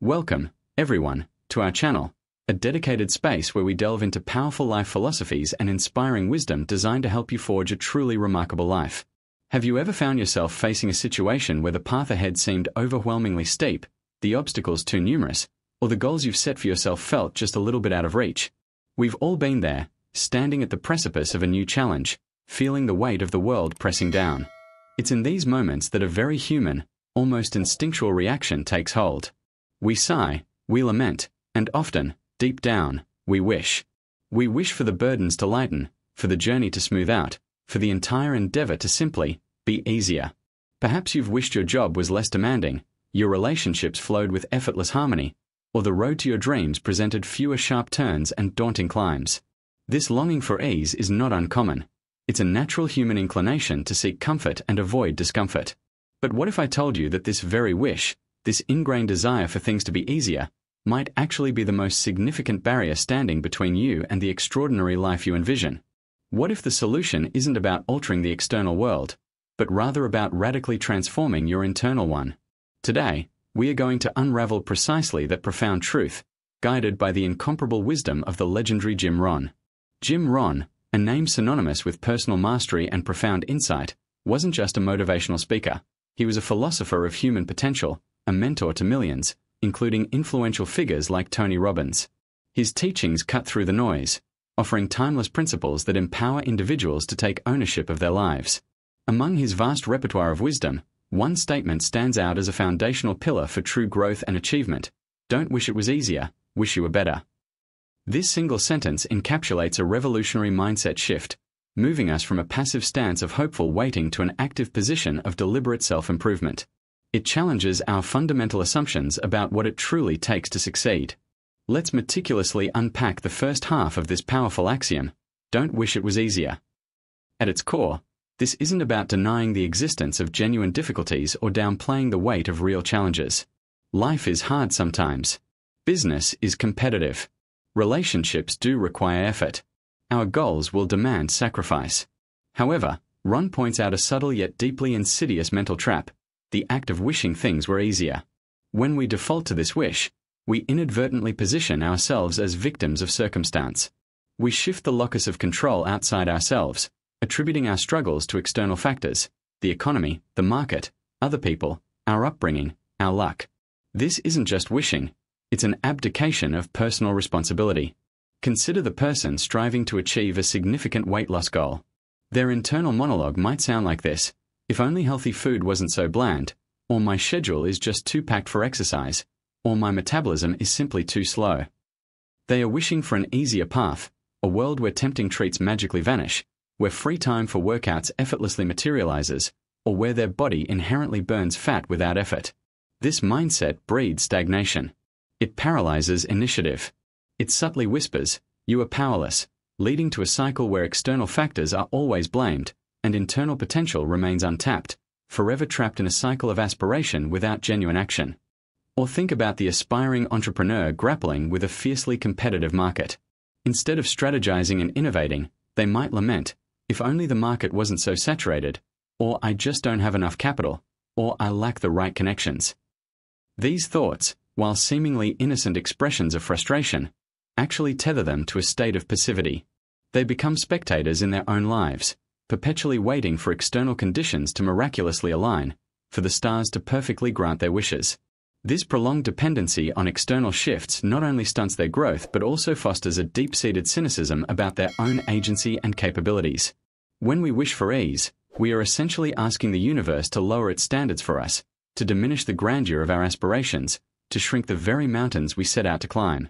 Welcome, everyone, to our channel, a dedicated space where we delve into powerful life philosophies and inspiring wisdom designed to help you forge a truly remarkable life. Have you ever found yourself facing a situation where the path ahead seemed overwhelmingly steep, the obstacles too numerous, or the goals you've set for yourself felt just a little bit out of reach? We've all been there, standing at the precipice of a new challenge, feeling the weight of the world pressing down. It's in these moments that a very human, almost instinctual reaction takes hold. We sigh, we lament, and often, deep down, we wish. We wish for the burdens to lighten, for the journey to smooth out, for the entire endeavor to simply be easier. Perhaps you've wished your job was less demanding, your relationships flowed with effortless harmony, or the road to your dreams presented fewer sharp turns and daunting climbs. This longing for ease is not uncommon. It's a natural human inclination to seek comfort and avoid discomfort. But what if I told you that this very wish, this ingrained desire for things to be easier, might actually be the most significant barrier standing between you and the extraordinary life you envision? What if the solution isn't about altering the external world, but rather about radically transforming your internal one? Today, we are going to unravel precisely that profound truth, guided by the incomparable wisdom of the legendary Jim Rohn. Jim Rohn, a name synonymous with personal mastery and profound insight, wasn't just a motivational speaker. He was a philosopher of human potential, a mentor to millions, including influential figures like Tony Robbins. His teachings cut through the noise, offering timeless principles that empower individuals to take ownership of their lives. Among his vast repertoire of wisdom, one statement stands out as a foundational pillar for true growth and achievement: "Don't wish it was easier, wish you were better." This single sentence encapsulates a revolutionary mindset shift, moving us from a passive stance of hopeful waiting to an active position of deliberate self-improvement. It challenges our fundamental assumptions about what it truly takes to succeed. Let's meticulously unpack the first half of this powerful axiom: don't wish it was easier. At its core, this isn't about denying the existence of genuine difficulties or downplaying the weight of real challenges. Life is hard sometimes. Business is competitive. Relationships do require effort. Our goals will demand sacrifice. However, Rohn points out a subtle yet deeply insidious mental trap: the act of wishing things were easier. When we default to this wish, we inadvertently position ourselves as victims of circumstance. We shift the locus of control outside ourselves, attributing our struggles to external factors: the economy, the market, other people, our upbringing, our luck. This isn't just wishing, it's an abdication of personal responsibility. Consider the person striving to achieve a significant weight loss goal. Their internal monologue might sound like this: if only healthy food wasn't so bland, or my schedule is just too packed for exercise, or my metabolism is simply too slow. They are wishing for an easier path, a world where tempting treats magically vanish, where free time for workouts effortlessly materializes, or where their body inherently burns fat without effort. This mindset breeds stagnation. It paralyzes initiative. It subtly whispers, "You are powerless," leading to a cycle where external factors are always blamed, and internal potential remains untapped, forever trapped in a cycle of aspiration without genuine action. Or think about the aspiring entrepreneur grappling with a fiercely competitive market. Instead of strategizing and innovating, they might lament, "If only the market wasn't so saturated," or "I just don't have enough capital," or "I lack the right connections." These thoughts, while seemingly innocent expressions of frustration, actually tether them to a state of passivity. They become spectators in their own lives, perpetually waiting for external conditions to miraculously align, for the stars to perfectly grant their wishes. This prolonged dependency on external shifts not only stunts their growth but also fosters a deep-seated cynicism about their own agency and capabilities. When we wish for ease, we are essentially asking the universe to lower its standards for us, to diminish the grandeur of our aspirations, to shrink the very mountains we set out to climb.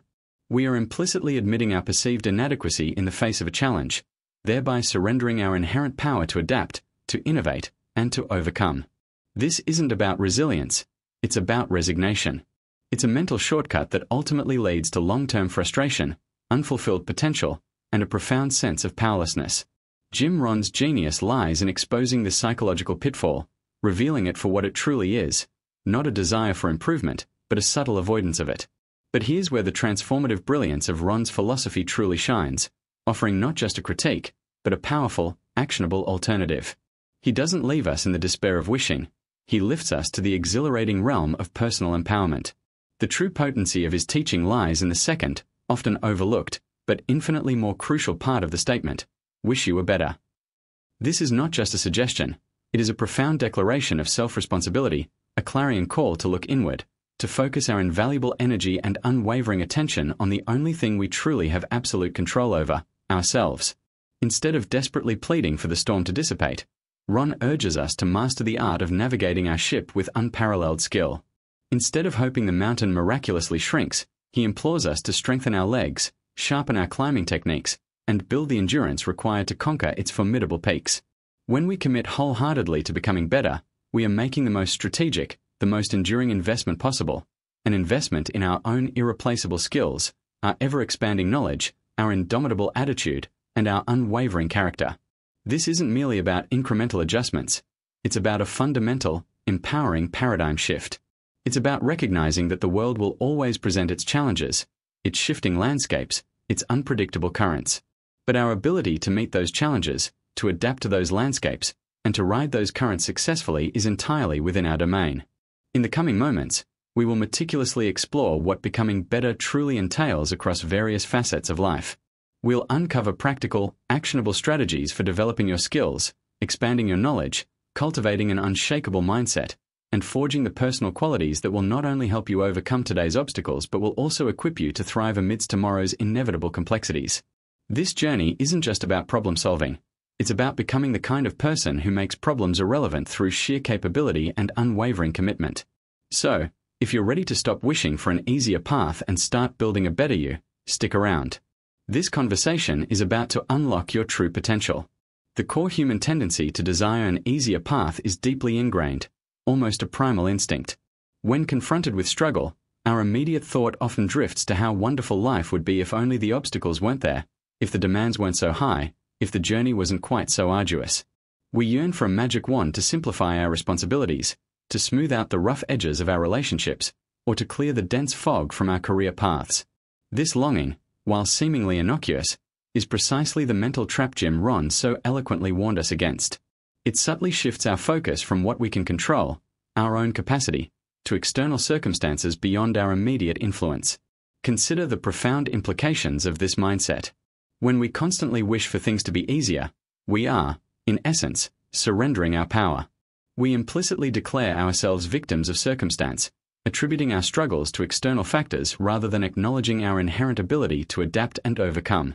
We are implicitly admitting our perceived inadequacy in the face of a challenge, thereby surrendering our inherent power to adapt, to innovate, and to overcome. This isn't about resilience, it's about resignation. It's a mental shortcut that ultimately leads to long-term frustration, unfulfilled potential, and a profound sense of powerlessness. Jim Rohn's genius lies in exposing this psychological pitfall, revealing it for what it truly is: not a desire for improvement, but a subtle avoidance of it. But here's where the transformative brilliance of Rohn's philosophy truly shines, offering not just a critique, but a powerful, actionable alternative. He doesn't leave us in the despair of wishing. He lifts us to the exhilarating realm of personal empowerment. The true potency of his teaching lies in the second, often overlooked, but infinitely more crucial part of the statement: wish you were better. This is not just a suggestion, it is a profound declaration of self-responsibility, a clarion call to look inward, to focus our invaluable energy and unwavering attention on the only thing we truly have absolute control over, ourselves. Instead of desperately pleading for the storm to dissipate, Ron urges us to master the art of navigating our ship with unparalleled skill. Instead of hoping the mountain miraculously shrinks, he implores us to strengthen our legs, sharpen our climbing techniques, and build the endurance required to conquer its formidable peaks. When we commit wholeheartedly to becoming better, we are making the most strategic, the most enduring investment possible, an investment in our own irreplaceable skills, our ever-expanding knowledge, our indomitable attitude, and our unwavering character. This isn't merely about incremental adjustments. It's about a fundamental, empowering paradigm shift. It's about recognizing that the world will always present its challenges, its shifting landscapes, its unpredictable currents. But our ability to meet those challenges, to adapt to those landscapes, and to ride those currents successfully is entirely within our domain. In the coming moments, we will meticulously explore what becoming better truly entails across various facets of life. We'll uncover practical, actionable strategies for developing your skills, expanding your knowledge, cultivating an unshakable mindset, and forging the personal qualities that will not only help you overcome today's obstacles but will also equip you to thrive amidst tomorrow's inevitable complexities. This journey isn't just about problem solving. It's about becoming the kind of person who makes problems irrelevant through sheer capability and unwavering commitment. So, if you're ready to stop wishing for an easier path and start building a better you, stick around. This conversation is about to unlock your true potential. The core human tendency to desire an easier path is deeply ingrained, almost a primal instinct. When confronted with struggle, our immediate thought often drifts to how wonderful life would be if only the obstacles weren't there, if the demands weren't so high, if the journey wasn't quite so arduous. We yearn for a magic wand to simplify our responsibilities, to smooth out the rough edges of our relationships, or to clear the dense fog from our career paths. This longing, while seemingly innocuous, is precisely the mental trap Jim Rohn so eloquently warned us against. It subtly shifts our focus from what we can control, our own capacity, to external circumstances beyond our immediate influence. Consider the profound implications of this mindset. When we constantly wish for things to be easier, we are, in essence, surrendering our power. We implicitly declare ourselves victims of circumstance, attributing our struggles to external factors rather than acknowledging our inherent ability to adapt and overcome.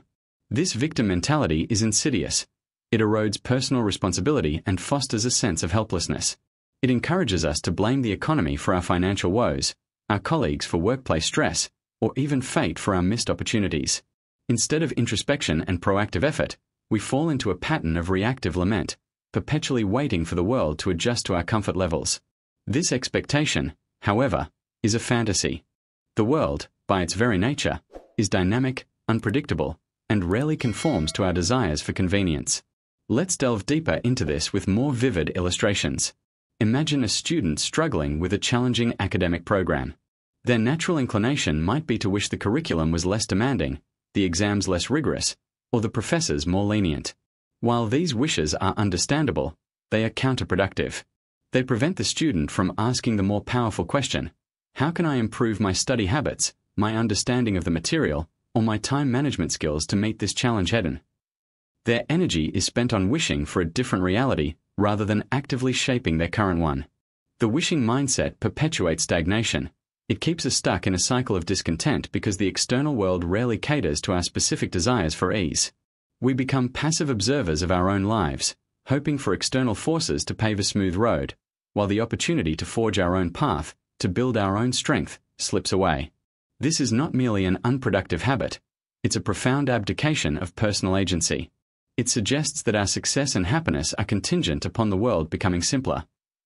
This victim mentality is insidious. It erodes personal responsibility and fosters a sense of helplessness. It encourages us to blame the economy for our financial woes, our colleagues for workplace stress, or even fate for our missed opportunities. Instead of introspection and proactive effort, we fall into a pattern of reactive lament, perpetually waiting for the world to adjust to our comfort levels. This expectation, however, is a fantasy. The world, by its very nature, is dynamic, unpredictable, and rarely conforms to our desires for convenience. Let's delve deeper into this with more vivid illustrations. Imagine a student struggling with a challenging academic program. Their natural inclination might be to wish the curriculum was less demanding, the exams less rigorous, or the professors more lenient. While these wishes are understandable, they are counterproductive. They prevent the student from asking the more powerful question: how can I improve my study habits, my understanding of the material, or my time management skills to meet this challenge head-on? Their energy is spent on wishing for a different reality rather than actively shaping their current one. The wishing mindset perpetuates stagnation. It keeps us stuck in a cycle of discontent because the external world rarely caters to our specific desires for ease. We become passive observers of our own lives, hoping for external forces to pave a smooth road, while the opportunity to forge our own path, to build our own strength, slips away. This is not merely an unproductive habit, it's a profound abdication of personal agency. It suggests that our success and happiness are contingent upon the world becoming simpler,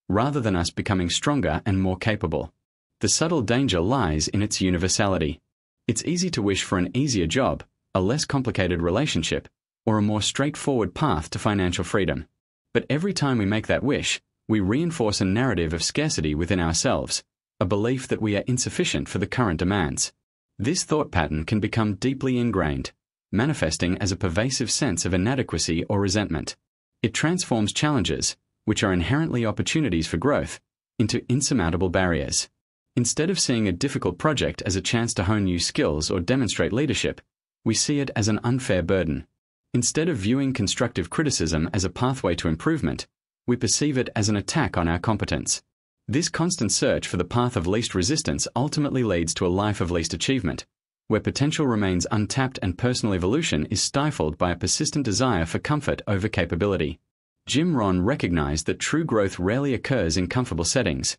rather than us becoming stronger and more capable. The subtle danger lies in its universality. It's easy to wish for an easier job, a less complicated relationship, or a more straightforward path to financial freedom. But every time we make that wish, we reinforce a narrative of scarcity within ourselves, a belief that we are insufficient for the current demands. This thought pattern can become deeply ingrained, manifesting as a pervasive sense of inadequacy or resentment. It transforms challenges, which are inherently opportunities for growth, into insurmountable barriers. Instead of seeing a difficult project as a chance to hone new skills or demonstrate leadership, we see it as an unfair burden. Instead of viewing constructive criticism as a pathway to improvement, we perceive it as an attack on our competence. This constant search for the path of least resistance ultimately leads to a life of least achievement, where potential remains untapped and personal evolution is stifled by a persistent desire for comfort over capability. Jim Rohn recognized that true growth rarely occurs in comfortable settings.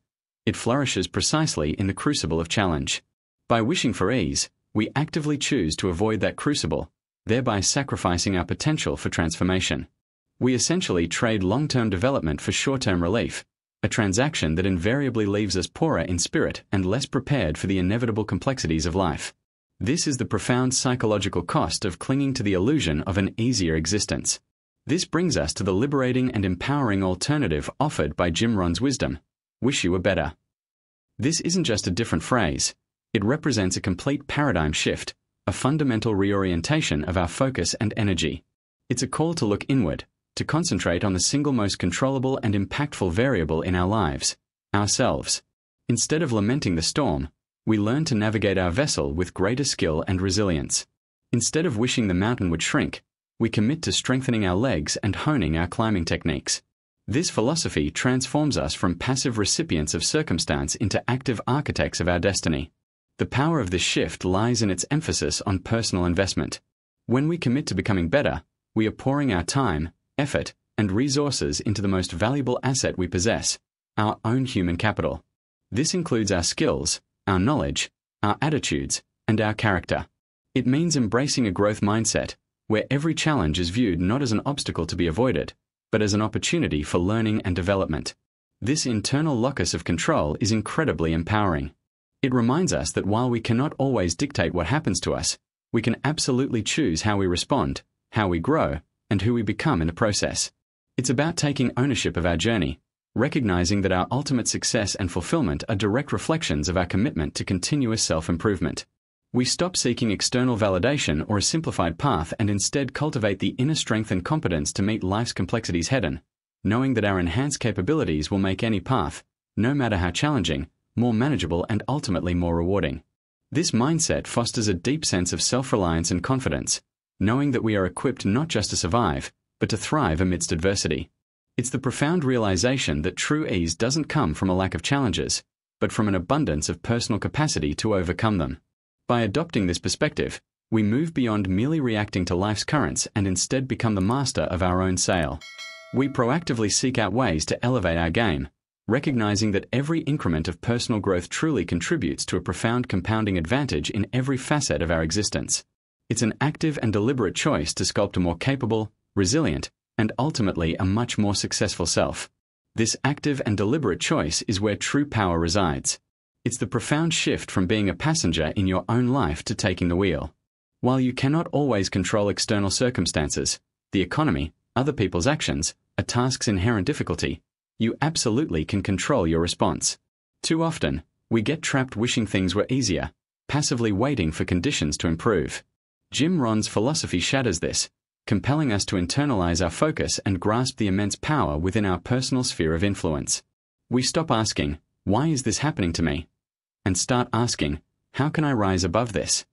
It flourishes precisely in the crucible of challenge. By wishing for ease, we actively choose to avoid that crucible, thereby sacrificing our potential for transformation. We essentially trade long-term development for short-term relief, a transaction that invariably leaves us poorer in spirit and less prepared for the inevitable complexities of life. This is the profound psychological cost of clinging to the illusion of an easier existence. This brings us to the liberating and empowering alternative offered by Jim Rohn's wisdom: wish you were better. This isn't just a different phrase. It represents a complete paradigm shift, a fundamental reorientation of our focus and energy. It's a call to look inward, to concentrate on the single most controllable and impactful variable in our lives, ourselves. Instead of lamenting the storm, we learn to navigate our vessel with greater skill and resilience. Instead of wishing the mountain would shrink, we commit to strengthening our legs and honing our climbing techniques. This philosophy transforms us from passive recipients of circumstance into active architects of our destiny. The power of this shift lies in its emphasis on personal investment. When we commit to becoming better, we are pouring our time, effort, and resources into the most valuable asset we possess, our own human capital. This includes our skills, our knowledge, our attitudes, and our character. It means embracing a growth mindset, where every challenge is viewed not as an obstacle to be avoided, but as an opportunity for learning and development. This internal locus of control is incredibly empowering. It reminds us that while we cannot always dictate what happens to us, we can absolutely choose how we respond, how we grow, and who we become in the process. It's about taking ownership of our journey, recognizing that our ultimate success and fulfillment are direct reflections of our commitment to continuous self-improvement. We stop seeking external validation or a simplified path and instead cultivate the inner strength and competence to meet life's complexities head-on, knowing that our enhanced capabilities will make any path, no matter how challenging, more manageable and ultimately more rewarding. This mindset fosters a deep sense of self-reliance and confidence, knowing that we are equipped not just to survive, but to thrive amidst adversity. It's the profound realization that true ease doesn't come from a lack of challenges, but from an abundance of personal capacity to overcome them. By adopting this perspective, we move beyond merely reacting to life's currents and instead become the master of our own sail. We proactively seek out ways to elevate our game, recognizing that every increment of personal growth truly contributes to a profound compounding advantage in every facet of our existence. It's an active and deliberate choice to sculpt a more capable, resilient, and ultimately a much more successful self. This active and deliberate choice is where true power resides. It's the profound shift from being a passenger in your own life to taking the wheel. While you cannot always control external circumstances, the economy, other people's actions, a task's inherent difficulty, you absolutely can control your response. Too often, we get trapped wishing things were easier, passively waiting for conditions to improve. Jim Rohn's philosophy shatters this, compelling us to internalize our focus and grasp the immense power within our personal sphere of influence. We stop asking, "Why is this happening to me?" and start asking, "How can I rise above this?"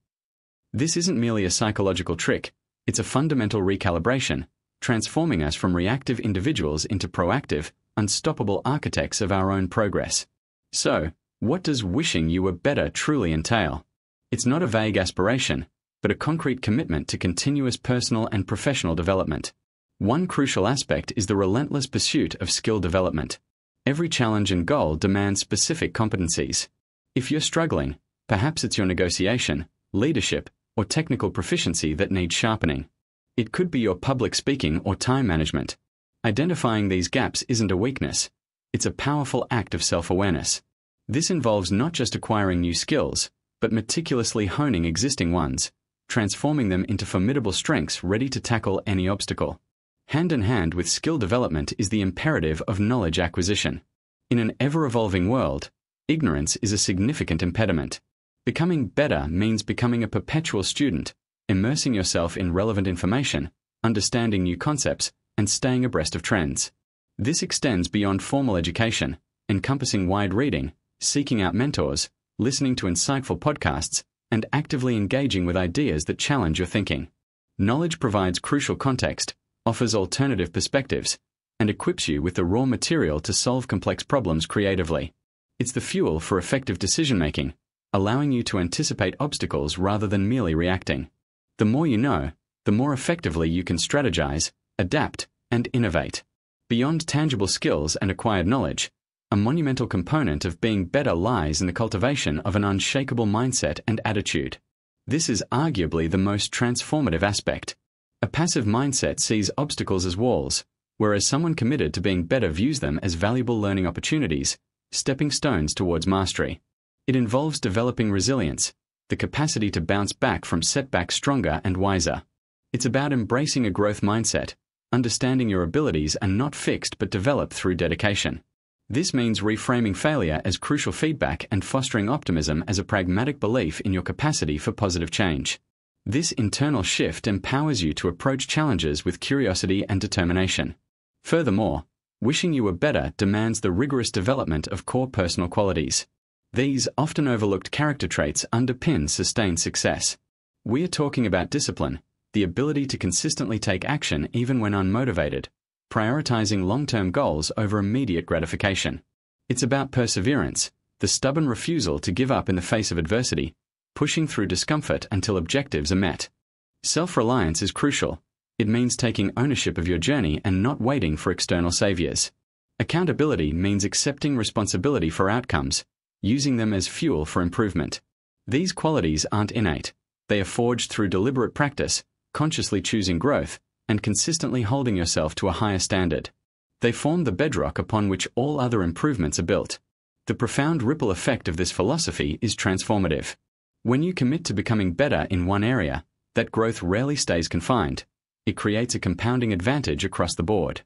This isn't merely a psychological trick, it's a fundamental recalibration, transforming us from reactive individuals into proactive, unstoppable architects of our own progress. So, what does wishing you were better truly entail? It's not a vague aspiration, but a concrete commitment to continuous personal and professional development. One crucial aspect is the relentless pursuit of skill development. Every challenge and goal demands specific competencies. If you're struggling, perhaps it's your negotiation, leadership, or technical proficiency that needs sharpening. It could be your public speaking or time management. Identifying these gaps isn't a weakness. It's a powerful act of self-awareness. This involves not just acquiring new skills, but meticulously honing existing ones, transforming them into formidable strengths ready to tackle any obstacle. Hand in hand with skill development is the imperative of knowledge acquisition. In an ever-evolving world, ignorance is a significant impediment. Becoming better means becoming a perpetual student, immersing yourself in relevant information, understanding new concepts, and staying abreast of trends. This extends beyond formal education, encompassing wide reading, seeking out mentors, listening to insightful podcasts, and actively engaging with ideas that challenge your thinking. Knowledge provides crucial context, offers alternative perspectives, and equips you with the raw material to solve complex problems creatively. It's the fuel for effective decision-making, allowing you to anticipate obstacles rather than merely reacting. The more you know, the more effectively you can strategize, adapt, and innovate. Beyond tangible skills and acquired knowledge, a monumental component of being better lies in the cultivation of an unshakable mindset and attitude. This is arguably the most transformative aspect. A passive mindset sees obstacles as walls, whereas someone committed to being better views them as valuable learning opportunities, stepping stones towards mastery. It involves developing resilience, the capacity to bounce back from setbacks stronger and wiser. It's about embracing a growth mindset, understanding your abilities are not fixed but developed through dedication. This means reframing failure as crucial feedback and fostering optimism as a pragmatic belief in your capacity for positive change. This internal shift empowers you to approach challenges with curiosity and determination. Furthermore, wishing you were better demands the rigorous development of core personal qualities. These often overlooked character traits underpin sustained success. We are talking about discipline, the ability to consistently take action even when unmotivated, prioritizing long-term goals over immediate gratification. It's about perseverance, the stubborn refusal to give up in the face of adversity, pushing through discomfort until objectives are met. Self-reliance is crucial. It means taking ownership of your journey and not waiting for external saviors. Accountability means accepting responsibility for outcomes, using them as fuel for improvement. These qualities aren't innate. They are forged through deliberate practice, consciously choosing growth, and consistently holding yourself to a higher standard. They form the bedrock upon which all other improvements are built. The profound ripple effect of this philosophy is transformative. When you commit to becoming better in one area, that growth rarely stays confined. It creates a compounding advantage across the board.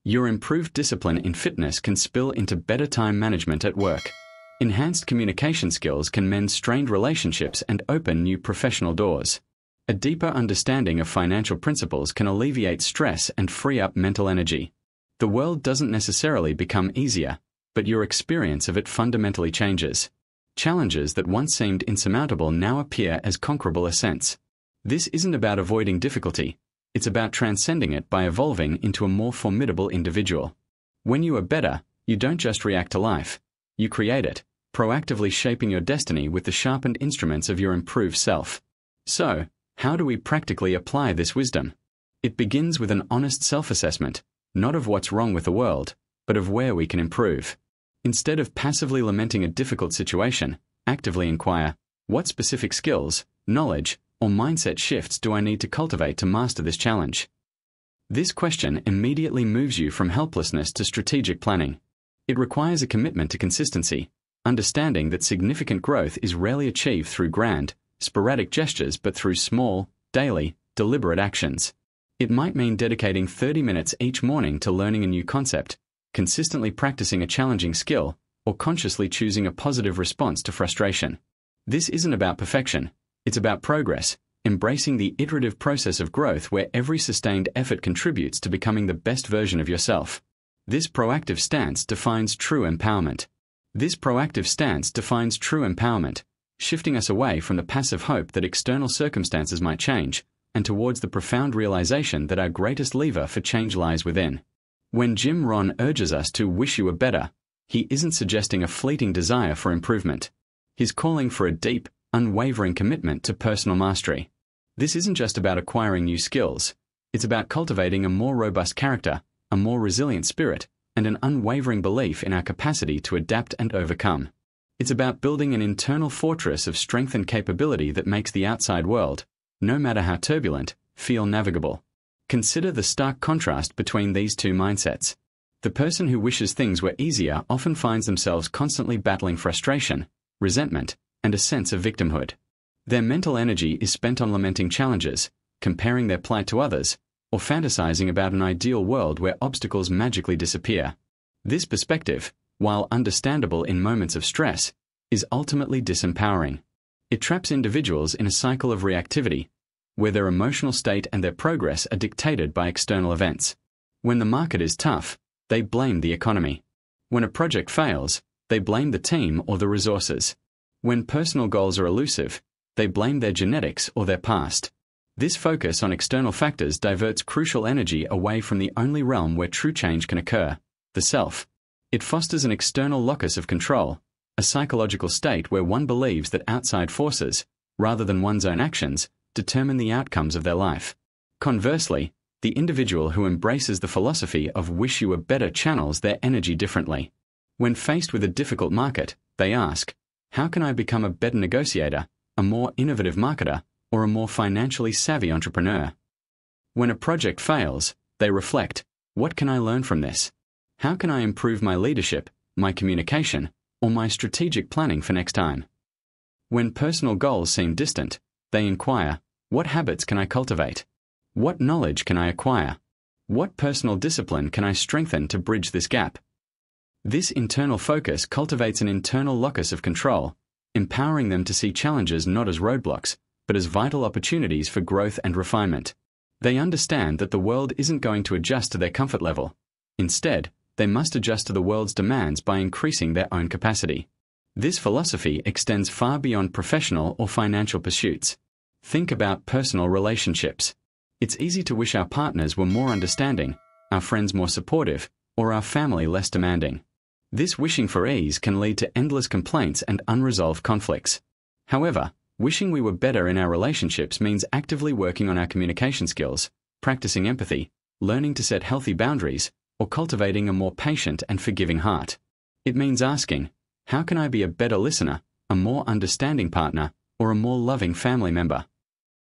Your improved discipline in fitness can spill into better time management at work. Enhanced communication skills can mend strained relationships and open new professional doors. A deeper understanding of financial principles can alleviate stress and free up mental energy. The world doesn't necessarily become easier, but your experience of it fundamentally changes. Challenges that once seemed insurmountable now appear as conquerable ascents. This isn't about avoiding difficulty. It's about transcending it by evolving into a more formidable individual. When you are better, you don't just react to life. You create it, proactively shaping your destiny with the sharpened instruments of your improved self. So, how do we practically apply this wisdom? It begins with an honest self-assessment, not of what's wrong with the world, but of where we can improve. Instead of passively lamenting a difficult situation, actively inquire, what specific skills, knowledge, or mindset shifts do I need to cultivate to master this challenge? This question immediately moves you from helplessness to strategic planning. It requires a commitment to consistency, understanding that significant growth is rarely achieved through grand, sporadic gestures but through small, daily, deliberate actions. It might mean dedicating 30 minutes each morning to learning a new concept, consistently practicing a challenging skill, or consciously choosing a positive response to frustration. This isn't about perfection. It's about progress, embracing the iterative process of growth where every sustained effort contributes to becoming the best version of yourself. This proactive stance defines true empowerment. Shifting us away from the passive hope that external circumstances might change, and towards the profound realization that our greatest lever for change lies within. When Jim Rohn urges us to wish you were better, he isn't suggesting a fleeting desire for improvement. He's calling for a deep, unwavering commitment to personal mastery. This isn't just about acquiring new skills. It's about cultivating a more robust character, a more resilient spirit, and an unwavering belief in our capacity to adapt and overcome. It's about building an internal fortress of strength and capability that makes the outside world, no matter how turbulent, feel navigable. Consider the stark contrast between these two mindsets. The person who wishes things were easier often finds themselves constantly battling frustration, resentment, and a sense of victimhood. Their mental energy is spent on lamenting challenges, comparing their plight to others, or fantasizing about an ideal world where obstacles magically disappear. This perspective, while understandable in moments of stress, is ultimately disempowering. It traps individuals in a cycle of reactivity, where their emotional state and their progress are dictated by external events. When the market is tough, they blame the economy. When a project fails, they blame the team or the resources. When personal goals are elusive, they blame their genetics or their past. This focus on external factors diverts crucial energy away from the only realm where true change can occur, the self. It fosters an external locus of control, a psychological state where one believes that outside forces, rather than one's own actions, determine the outcomes of their life. Conversely, the individual who embraces the philosophy of wish you were better channels their energy differently. When faced with a difficult market, they ask, how can I become a better negotiator, a more innovative marketer, or a more financially savvy entrepreneur? When a project fails, they reflect, what can I learn from this? How can I improve my leadership, my communication, or my strategic planning for next time? When personal goals seem distant, they inquire, what habits can I cultivate? What knowledge can I acquire? What personal discipline can I strengthen to bridge this gap? This internal focus cultivates an internal locus of control, empowering them to see challenges not as roadblocks, but as vital opportunities for growth and refinement. They understand that the world isn't going to adjust to their comfort level. Instead, they must adjust to the world's demands by increasing their own capacity. This philosophy extends far beyond professional or financial pursuits. Think about personal relationships. It's easy to wish our partners were more understanding, our friends more supportive, or our family less demanding. This wishing for ease can lead to endless complaints and unresolved conflicts. However, wishing we were better in our relationships means actively working on our communication skills, practicing empathy, learning to set healthy boundaries, or cultivating a more patient and forgiving heart. It means asking, how can I be a better listener, a more understanding partner, or a more loving family member?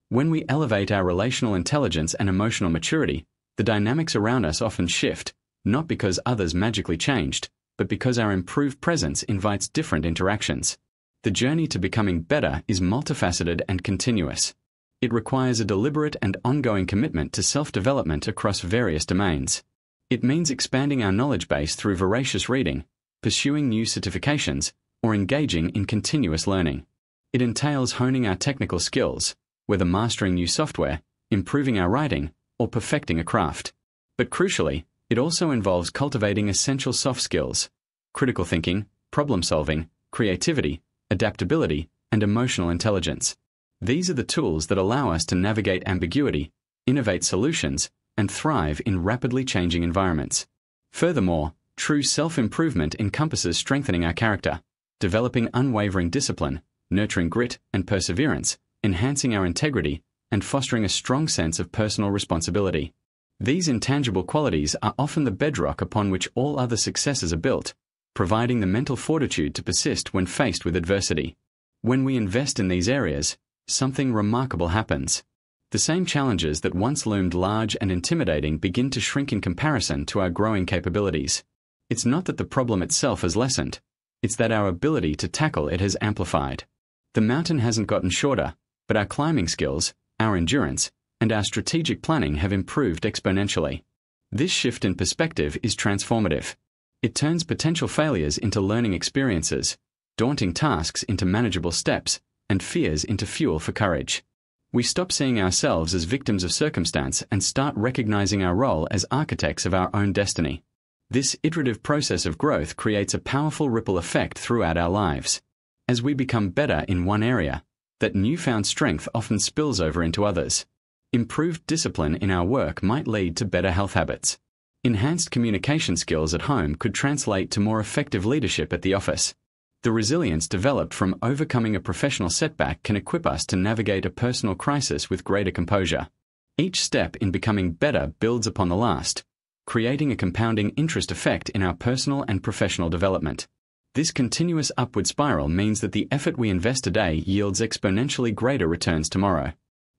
When we elevate our relational intelligence and emotional maturity, the dynamics around us often shift, not because others magically changed, but because our improved presence invites different interactions. The journey to becoming better is multifaceted and continuous. It requires a deliberate and ongoing commitment to self-development across various domains. It means expanding our knowledge base through voracious reading, pursuing new certifications, or engaging in continuous learning. It entails honing our technical skills, whether mastering new software, improving our writing, or perfecting a craft. But crucially, it also involves cultivating essential soft skills: critical thinking, problem-solving, creativity, adaptability, and emotional intelligence. These are the tools that allow us to navigate ambiguity, innovate solutions, and thrive in rapidly changing environments. Furthermore, true self-improvement encompasses strengthening our character, developing unwavering discipline, nurturing grit and perseverance, enhancing our integrity, and fostering a strong sense of personal responsibility. These intangible qualities are often the bedrock upon which all other successes are built, providing the mental fortitude to persist when faced with adversity. When we invest in these areas, something remarkable happens. The same challenges that once loomed large and intimidating begin to shrink in comparison to our growing capabilities. It's not that the problem itself has lessened, it's that our ability to tackle it has amplified. The mountain hasn't gotten shorter, but our climbing skills, our endurance, and our strategic planning have improved exponentially. This shift in perspective is transformative. It turns potential failures into learning experiences, daunting tasks into manageable steps, and fears into fuel for courage. We stop seeing ourselves as victims of circumstance and start recognizing our role as architects of our own destiny. This iterative process of growth creates a powerful ripple effect throughout our lives. As we become better in one area, that newfound strength often spills over into others. Improved discipline in our work might lead to better health habits. Enhanced communication skills at home could translate to more effective leadership at the office. The resilience developed from overcoming a professional setback can equip us to navigate a personal crisis with greater composure. Each step in becoming better builds upon the last, creating a compounding interest effect in our personal and professional development. This continuous upward spiral means that the effort we invest today yields exponentially greater returns tomorrow.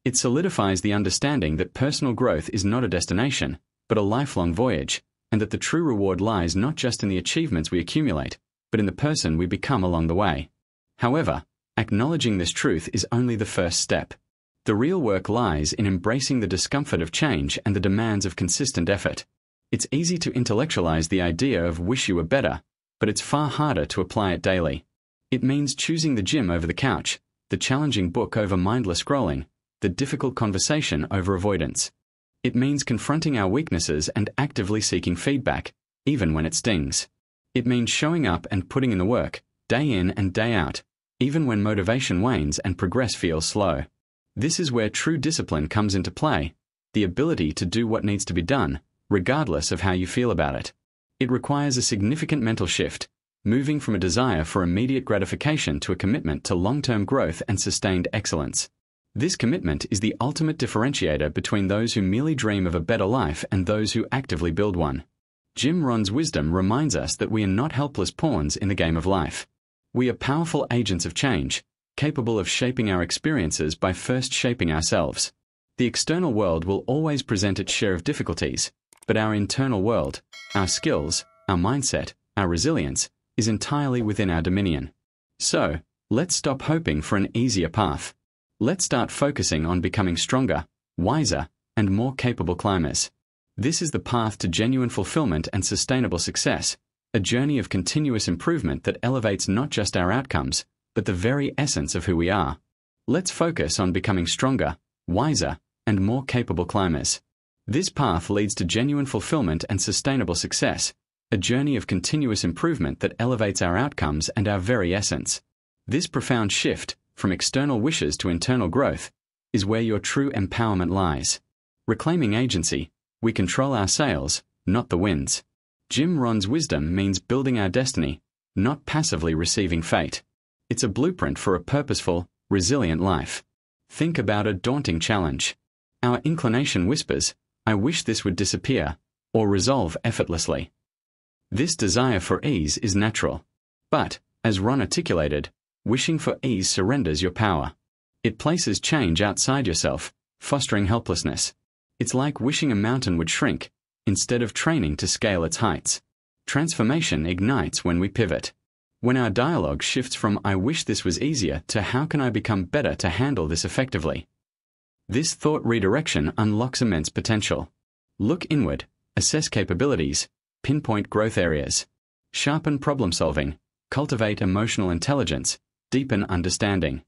It solidifies the understanding that personal growth is not a destination, but a lifelong voyage, and that the true reward lies not just in the achievements we accumulate, but in the person we become along the way. However, acknowledging this truth is only the first step. The real work lies in embracing the discomfort of change and the demands of consistent effort. It's easy to intellectualize the idea of wish you were better, but it's far harder to apply it daily. It means choosing the gym over the couch, the challenging book over mindless scrolling, the difficult conversation over avoidance. It means confronting our weaknesses and actively seeking feedback, even when it stings. It means showing up and putting in the work, day in and day out, even when motivation wanes and progress feels slow. This is where true discipline comes into play, the ability to do what needs to be done, regardless of how you feel about it. It requires a significant mental shift, moving from a desire for immediate gratification to a commitment to long-term growth and sustained excellence. This commitment is the ultimate differentiator between those who merely dream of a better life and those who actively build one. Jim Rohn's wisdom reminds us that we are not helpless pawns in the game of life. We are powerful agents of change, capable of shaping our experiences by first shaping ourselves. The external world will always present its share of difficulties, but our internal world, our skills, our mindset, our resilience, is entirely within our dominion. So, let's stop hoping for an easier path. Let's start focusing on becoming stronger, wiser, and more capable climbers. This is the path to genuine fulfillment and sustainable success, a journey of continuous improvement that elevates not just our outcomes, but the very essence of who we are. Let's focus on becoming stronger, wiser, and more capable climbers. This path leads to genuine fulfillment and sustainable success, a journey of continuous improvement that elevates our outcomes and our very essence. This profound shift, from external wishes to internal growth, is where your true empowerment lies. Reclaiming agency, we control our sails, not the winds. Jim Rohn's wisdom means building our destiny, not passively receiving fate. It's a blueprint for a purposeful, resilient life. Think about a daunting challenge. Our inclination whispers, "I wish this would disappear," or resolve effortlessly. This desire for ease is natural. But, as Rohn articulated, wishing for ease surrenders your power. It places change outside yourself, fostering helplessness. It's like wishing a mountain would shrink, instead of training to scale its heights. Transformation ignites when we pivot. When our dialogue shifts from "I wish this was easier" to "How can I become better to handle this effectively?" This thought redirection unlocks immense potential. Look inward, assess capabilities, pinpoint growth areas, sharpen problem solving, cultivate emotional intelligence, deepen understanding.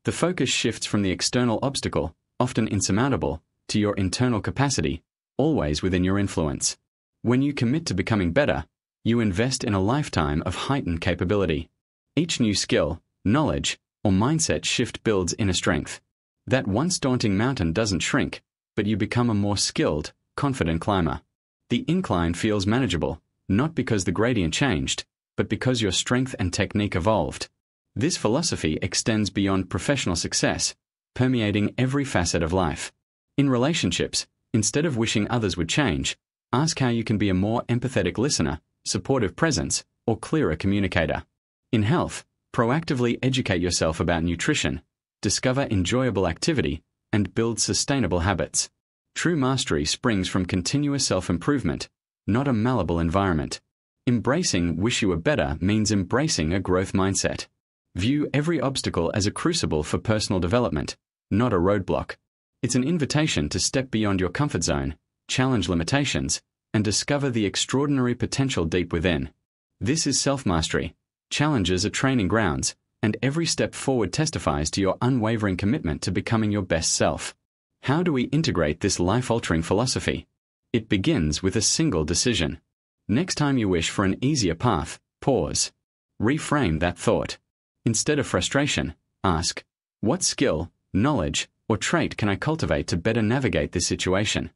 The focus shifts from the external obstacle, often insurmountable, to your internal capacity, always within your influence. When you commit to becoming better, you invest in a lifetime of heightened capability. Each new skill, knowledge, or mindset shift builds inner strength. That once daunting mountain doesn't shrink, but you become a more skilled, confident climber. The incline feels manageable, not because the gradient changed, but because your strength and technique evolved. This philosophy extends beyond professional success, permeating every facet of life. In relationships, instead of wishing others would change, ask how you can be a more empathetic listener, supportive presence, or clearer communicator. In health, proactively educate yourself about nutrition, discover enjoyable activity, and build sustainable habits. True mastery springs from continuous self-improvement, not a malleable environment. Embracing "wish you were better" means embracing a growth mindset. View every obstacle as a crucible for personal development, not a roadblock. It's an invitation to step beyond your comfort zone, challenge limitations, and discover the extraordinary potential deep within. This is self-mastery. Challenges are training grounds, and every step forward testifies to your unwavering commitment to becoming your best self. How do we integrate this life-altering philosophy? It begins with a single decision. Next time you wish for an easier path, pause. Reframe that thought. Instead of frustration, ask, "What skill, knowledge, or trait can I cultivate to better navigate this situation?"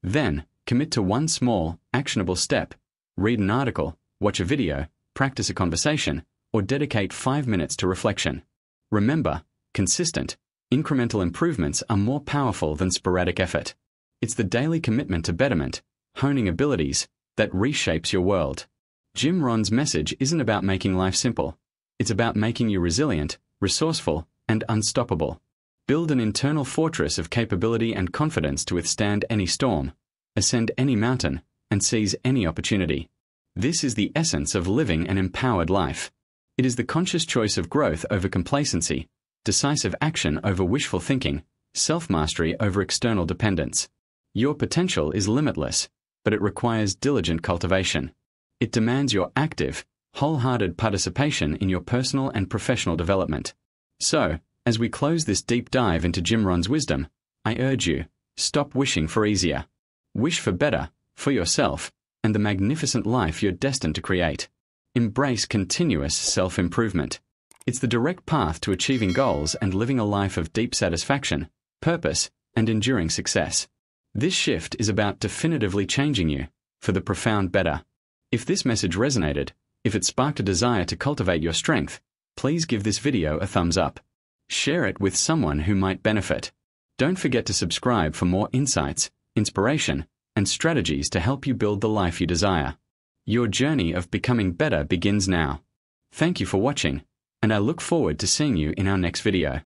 Then, commit to one small, actionable step. Read an article, watch a video, practice a conversation, or dedicate 5 minutes to reflection. Remember, consistent, incremental improvements are more powerful than sporadic effort. It's the daily commitment to betterment, honing abilities, that reshapes your world. Jim Rohn's message isn't about making life simple. It's about making you resilient, resourceful, and unstoppable. Build an internal fortress of capability and confidence to withstand any storm, ascend any mountain, and seize any opportunity. This is the essence of living an empowered life. It is the conscious choice of growth over complacency, decisive action over wishful thinking, self-mastery over external dependence. Your potential is limitless, but it requires diligent cultivation. It demands your active, wholehearted participation in your personal and professional development. So, as we close this deep dive into Jim Rohn's wisdom, I urge you, stop wishing for easier. Wish for better, for yourself, and the magnificent life you're destined to create. Embrace continuous self-improvement. It's the direct path to achieving goals and living a life of deep satisfaction, purpose, and enduring success. This shift is about definitively changing you for the profound better. If this message resonated, if it sparked a desire to cultivate your strength, please give this video a thumbs up. Share it with someone who might benefit. Don't forget to subscribe for more insights, inspiration, and strategies to help you build the life you desire. Your journey of becoming better begins now. Thank you for watching, and I look forward to seeing you in our next video.